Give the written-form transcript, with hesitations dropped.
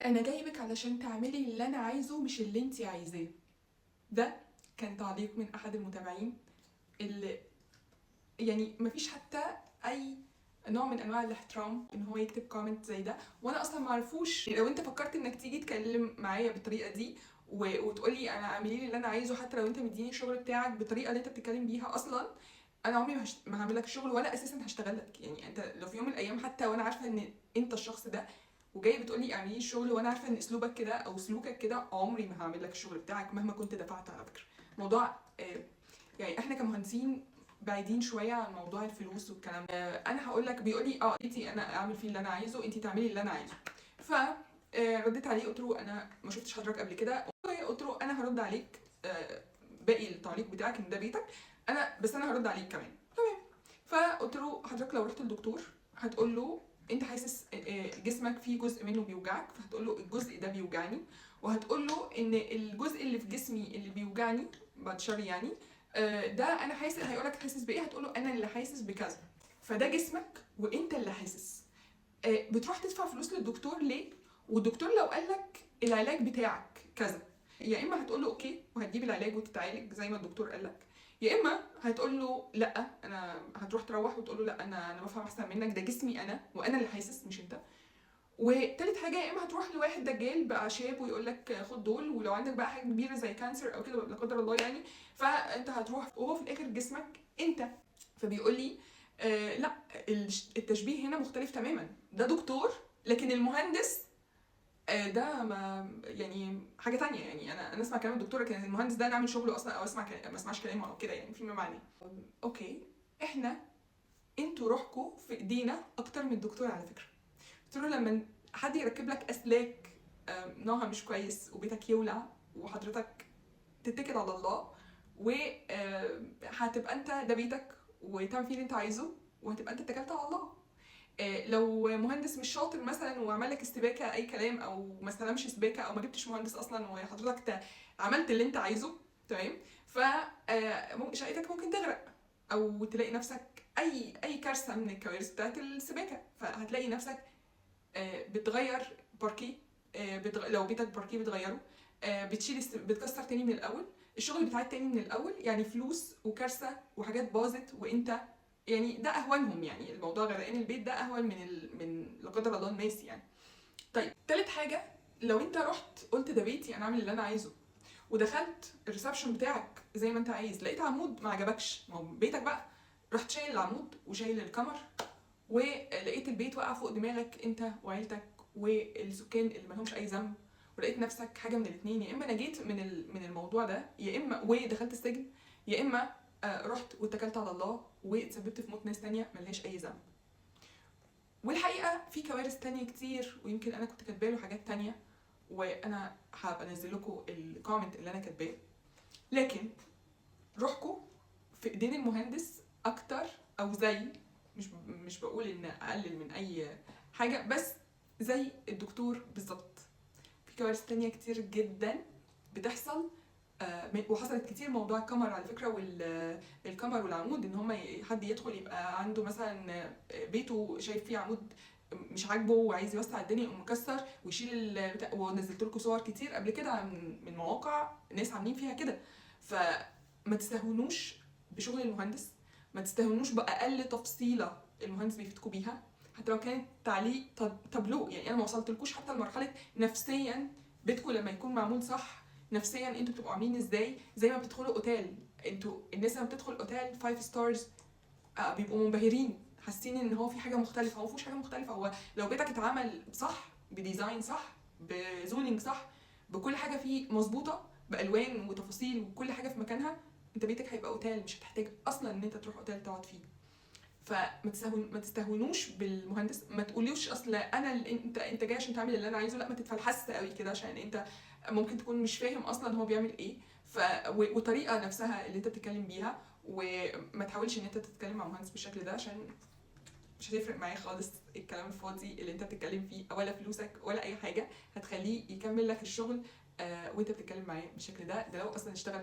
انا جايبك علشان تعملي اللي انا عايزه مش اللي انتي عايزاه. ده كان تعليق من احد المتابعين اللي يعني مفيش حتى اي نوع من انواع الاحترام ان هو يكتب كومنت زي ده، وانا اصلا معرفوش. لو انت فكرت انك تيجي تكلم معايا بالطريقه دي وتقولي انا اعملي لي اللي انا عايزه، حتى لو انت مديني الشغل بتاعك بالطريقه اللي انت بتتكلم بيها، اصلا انا عمري ما هعمل لك الشغل ولا اساسا هشتغل لك. يعني انت لو في يوم من الايام حتى وانا عارفه ان انت الشخص ده وجاي بتقولي اعملي لي الشغل وانا عارفه ان اسلوبك كده او سلوكك كده، عمري ما هعمل لك الشغل بتاعك مهما كنت دفعت. على فكره موضوع يعني احنا كمهندسين بعيدين شويه عن موضوع الفلوس والكلام ده. انا هقول لك، بيقول لي انتي انا اعمل فيه اللي انا عايزه، انتي تعملي اللي انا عايزه. ف رديت عليه قلت له انا ما شفتش حضرتك قبل كده، قلت له انا هرد عليك باقي التعليق بتاعك ان ده بيتك انا هرد عليك كمان. تمام. فقلت له حضرتك لو رحت للدكتور هتقول له انت حاسس جسمك فيه جزء منه بيوجعك، فهتقول له الجزء ده بيوجعني، وهتقول له ان الجزء اللي في جسمي اللي بيوجعني بعد شر يعني ده انا حاسس. هيقولك حاسس بايه؟ هتقول له انا اللي حاسس بكذا. فده جسمك وانت اللي حاسس. بتروح تدفع فلوس للدكتور ليه؟ والدكتور لو قالك العلاج بتاعك كذا، يا اما هتقول له اوكي وهتجيب العلاج وتتعالج زي ما الدكتور قالك، يا اما هتقول له لا، انا هتروح تروح وتقول له لا، انا بفهم احسن منك، ده جسمي انا وانا اللي حاسس مش انت. وتالت حاجه، يا اما هتروح لواحد دجال باعشاب ويقول لك خد دول، ولو عندك بقى حاجه كبيره زي كانسر او كده لا قدر الله يعني، فانت هتروح وهو في الاخر جسمك انت. فبيقول لي لا، التشبيه هنا مختلف تماما. ده دكتور، لكن المهندس ده ما يعني حاجه تانية. يعني انا اسمع كلام الدكتور، لكن المهندس ده انا اعمل شغله اصلا او اسمع ما اسمعش كلامه او كده، يعني فيما معناه. اوكي، احنا انتوا روحكم في ايدينا اكتر من الدكتور على فكره. قلت له لما حد يركب لك اسلاك نوعها مش كويس وبيتك يولع وحضرتك تتكل على الله، وهتبقى انت ده بيتك وتعمل فيه اللي انت عايزه، وهتبقى انت اتكلت على الله. لو مهندس مش شاطر مثلا وعمل لك استباكه اي كلام، او ما استلمش سباكه، او ما جبتش مهندس اصلا وحضرتك عملت اللي انت عايزه، تمام، ف شقتك ممكن تغرق او تلاقي نفسك اي كارثه من الكوارث بتاعت السباكه. فهتلاقي نفسك بتغير باركيه، لو بيتك باركيه بتغيره، بتكسر تاني من الاول، الشغل بتاعك تاني من الاول، يعني فلوس وكارثه وحاجات باظت وانت يعني ده اهونهم. يعني الموضوع غرقان البيت ده اهون من لا قدر الله الناس يعني. طيب تالت حاجه، لو انت رحت قلت ده بيتي انا اعمل اللي انا عايزه، ودخلت الريسبشن بتاعك زي ما انت عايز، لقيت عمود ما عجبكش، ما هو بيتك بقى، رحت شايل العمود وشايل الكمر، ولقيت البيت وقع فوق دماغك انت وعيلتك والسكان اللي مالهمش اي ذنب، ولقيت نفسك حاجه من الاثنين، يا اما نجيت من الموضوع ده، يا اما ودخلت السجن، يا اما رحت واتكلت على الله واتسببت في موت ناس تانية ملهاش اي ذنب. والحقيقه في كوارث تانية كتير، ويمكن انا كنت كاتبه له حاجات تانية، وانا هبقى انزل لكم الكومنت اللي انا كاتباه. لكن روحكم في ايدين المهندس اكتر، او زي، مش بقول ان اقلل من اي حاجه، بس زي الدكتور بالظبط. في كوارث تانية كتير جدا بتحصل، وحصلت كتير. موضوع الكمر على فكره، والكمر والعمود، ان هم حد يدخل يبقى عنده مثلا بيته شايف فيه عمود مش عاجبه وعايز يوسع الدنيا يقوم مكسر ويشيل ونزلت لكم صور كتير قبل كده من مواقع ناس عاملين فيها كده. فما تستهونوش بشغل المهندس، ما تستهونوش باقل تفصيله المهندس بيفيدكوا بيها، حتى لو كانت تعليق تابلو. يعني انا ما وصلتلكوش حتى لمرحله نفسيا بيتكم لما يكون معمول صح، نفسيا انتوا بتبقوا عاملين ازاي. زي ما بتدخلوا اوتيل، انتوا الناس لما بتدخل اوتيل 5 ستارز بيبقوا منبهرين، حاسين ان هو في حاجه مختلفه. هو مفيش حاجه مختلفه، هو لو بيتك اتعمل صح، بديزاين صح، بزونينج صح، بكل حاجه فيه مظبوطه، بالوان وتفاصيل وكل حاجه في مكانها، انت بيتك هيبقى اوتيل، مش هتحتاج اصلا ان انت تروح اوتيل تقعد فيه. ما تستهونوش بالمهندس، ما تقوليوش اصل انا انت جاي عشان تعمل اللي انا عايزه، لا ما تتفلحس قوي كده، عشان انت ممكن تكون مش فاهم اصلا هو بيعمل ايه. وطريقه نفسها اللي انت بتتكلم بيها، وما تحاولش ان انت تتكلم مع مهندس بالشكل ده، عشان مش هتفرق معايا خالص الكلام الفاضي اللي انت بتتكلم فيه، ولا فلوسك ولا اي حاجه هتخليه يكمل لك الشغل وانت بتتكلم معاه بالشكل ده. ده لو اصلا اشتغل